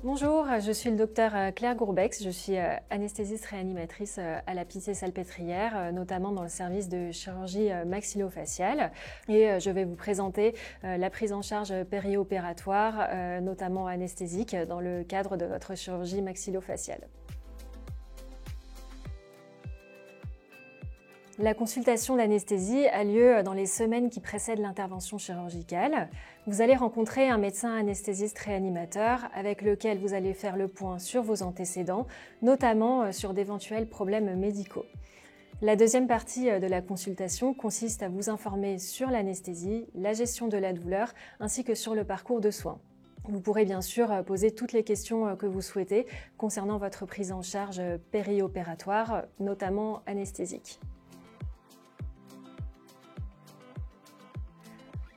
Bonjour, je suis le docteur Claire Gourbex, je suis anesthésiste réanimatrice à la Pitié-Salpêtrière, notamment dans le service de chirurgie maxillofaciale. Et je vais vous présenter la prise en charge périopératoire, notamment anesthésique, dans le cadre de votre chirurgie maxillofaciale. La consultation d'anesthésie a lieu dans les semaines qui précèdent l'intervention chirurgicale. Vous allez rencontrer un médecin anesthésiste réanimateur avec lequel vous allez faire le point sur vos antécédents, notamment sur d'éventuels problèmes médicaux. La deuxième partie de la consultation consiste à vous informer sur l'anesthésie, la gestion de la douleur ainsi que sur le parcours de soins. Vous pourrez bien sûr poser toutes les questions que vous souhaitez concernant votre prise en charge périopératoire, notamment anesthésique.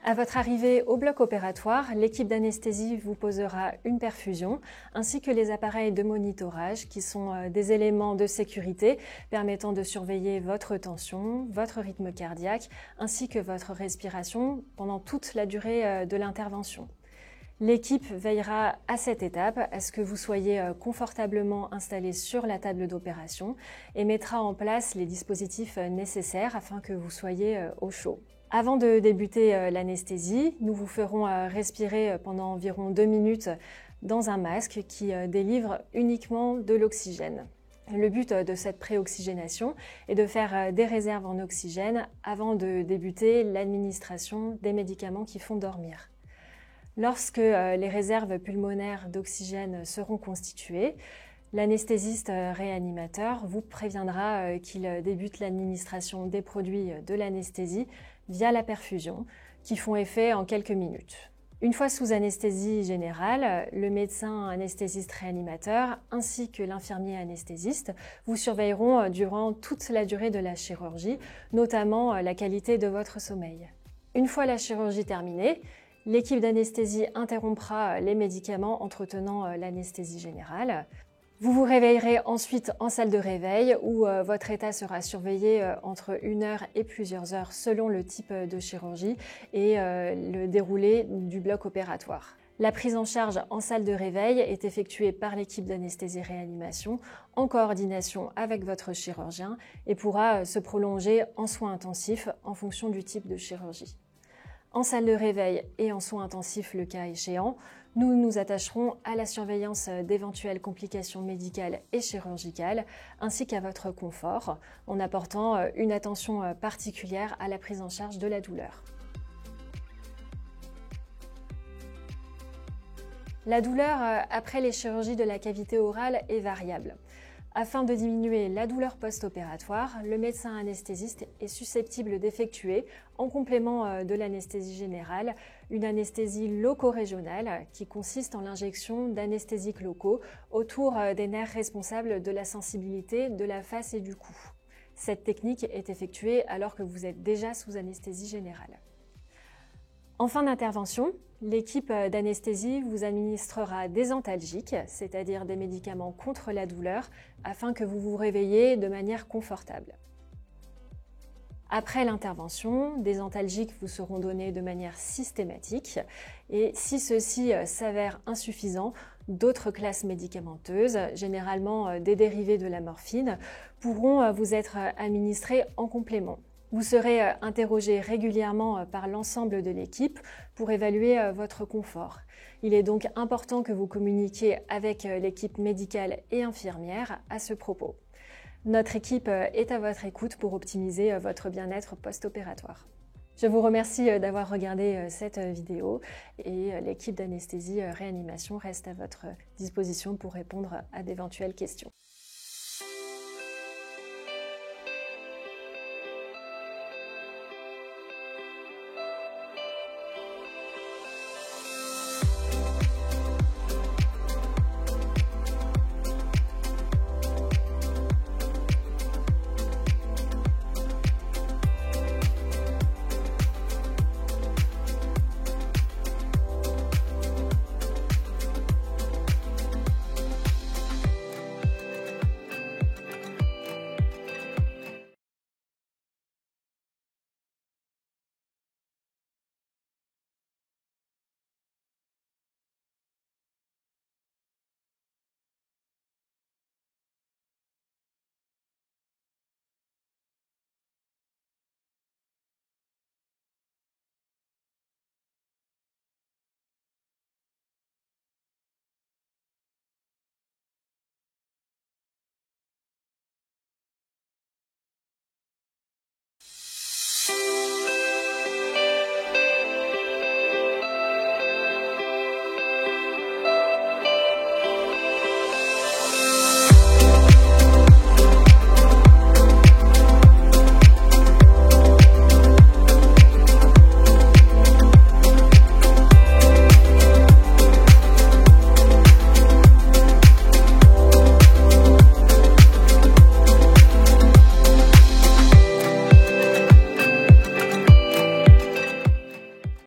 À votre arrivée au bloc opératoire, l'équipe d'anesthésie vous posera une perfusion ainsi que les appareils de monitorage qui sont des éléments de sécurité permettant de surveiller votre tension, votre rythme cardiaque ainsi que votre respiration pendant toute la durée de l'intervention. L'équipe veillera à cette étape à ce que vous soyez confortablement installé sur la table d'opération et mettra en place les dispositifs nécessaires afin que vous soyez au chaud. Avant de débuter l'anesthésie, nous vous ferons respirer pendant environ 2 minutes dans un masque qui délivre uniquement de l'oxygène. Le but de cette préoxygénation est de faire des réserves en oxygène avant de débuter l'administration des médicaments qui font dormir. Lorsque les réserves pulmonaires d'oxygène seront constituées, l'anesthésiste réanimateur vous préviendra qu'il débute l'administration des produits de l'anesthésie via la perfusion, qui font effet en quelques minutes. Une fois sous anesthésie générale, le médecin anesthésiste réanimateur ainsi que l'infirmier anesthésiste vous surveilleront durant toute la durée de la chirurgie, notamment la qualité de votre sommeil. Une fois la chirurgie terminée, l'équipe d'anesthésie interrompra les médicaments entretenant l'anesthésie générale. Vous vous réveillerez ensuite en salle de réveil où votre état sera surveillé entre 1 heure et plusieurs heures selon le type de chirurgie et le déroulé du bloc opératoire. La prise en charge en salle de réveil est effectuée par l'équipe d'anesthésie-réanimation en coordination avec votre chirurgien et pourra se prolonger en soins intensifs en fonction du type de chirurgie. En salle de réveil et en soins intensifs le cas échéant, nous nous attacherons à la surveillance d'éventuelles complications médicales et chirurgicales ainsi qu'à votre confort en apportant une attention particulière à la prise en charge de la douleur. La douleur après les chirurgies de la cavité orale est variable. Afin de diminuer la douleur post-opératoire, le médecin anesthésiste est susceptible d'effectuer, en complément de l'anesthésie générale, une anesthésie loco-régionale qui consiste en l'injection d'anesthésiques locaux autour des nerfs responsables de la sensibilité de la face et du cou. Cette technique est effectuée alors que vous êtes déjà sous anesthésie générale. En fin d'intervention, l'équipe d'anesthésie vous administrera des antalgiques, c'est-à-dire des médicaments contre la douleur, afin que vous vous réveilliez de manière confortable. Après l'intervention, des antalgiques vous seront donnés de manière systématique et si ceux-ci s'avèrent insuffisants, d'autres classes médicamenteuses, généralement des dérivés de la morphine, pourront vous être administrées en complément. Vous serez interrogé régulièrement par l'ensemble de l'équipe pour évaluer votre confort. Il est donc important que vous communiquiez avec l'équipe médicale et infirmière à ce propos. Notre équipe est à votre écoute pour optimiser votre bien-être post-opératoire. Je vous remercie d'avoir regardé cette vidéo et l'équipe d'anesthésie réanimation reste à votre disposition pour répondre à d'éventuelles questions.